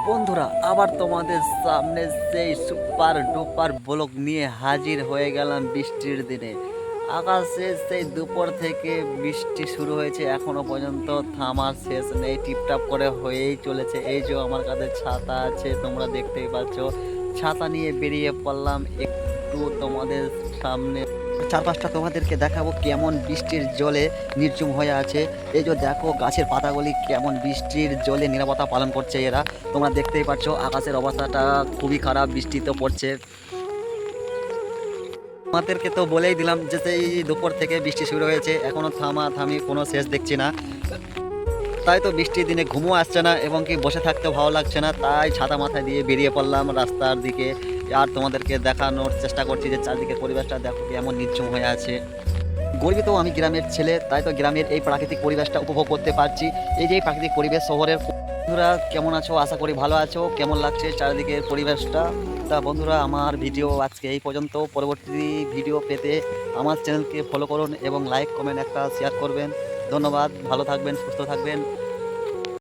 বন্ধুরা আবার তোমাদের সামনে সেই সুপার ডুপার ব্লগ নিয়ে হাজির হয়ে গেলাম বৃষ্টির দিনে। আকাশে সেই দুপুর থেকে বৃষ্টি শুরু হয়েছে, এখনো পর্যন্ত থামার শেষ নেই, টিপটাপ করে হয়েই চলেছে। এই যে আমার কাছে ছাতা আছে, তোমরা দেখতেই পাচ্ছ। ছাতা নিয়ে বেরিয়ে পড়লাম একটু তোমাদের সামনে, চারপাশটা তোমাদেরকে দেখাবো কেমন বৃষ্টির জলে নির্ঝুম হয়ে আছে। এই যে দেখো গাছের পাতাগুলি কেমন বৃষ্টির জলে নিরাপত্তা পালন করছে এরা। তোমরা দেখতেই পাচ্ছ আকাশের অবস্থাটা খুবই খারাপ, বৃষ্টি তো পড়ছে। আমাদেরকে তো বলেই দিলাম যে সেই দুপুর থেকে বৃষ্টি শুরু হয়েছে, এখনো থামি কোনো শেষ দেখছি না। তাই তো বৃষ্টির দিনে ঘুমও আসছে না এবং কি বসে থাকতেও ভালো লাগছে না, তাই ছাতা মাথায় দিয়ে বেরিয়ে পড়লাম রাস্তার দিকে। আর তোমাদেরকে দেখানোর চেষ্টা করছি যে চারদিকে পরিবেশটা দেখো কেমন নির্ঝুম হয়ে আছে। গর্বিত আমি গ্রামের ছেলে, তাই তো গ্রামের এই প্রাকৃতিক পরিবেশটা উপভোগ করতে পারছি। এই যে এই প্রাকৃতিক পরিবেশ শহরের। বন্ধুরা কেমন আছো, আশা করি ভালো আছো। কেমন লাগছে চারিদিকের পরিবেশটা? তা বন্ধুরা আমার ভিডিও আজকে এই পর্যন্ত। পরবর্তী ভিডিও পেতে আমার চ্যানেলকে ফলো করুন এবং লাইক কমেন্ট একটা শেয়ার করবেন। ধন্যবাদ, ভালো থাকবেন, সুস্থ থাকবেন।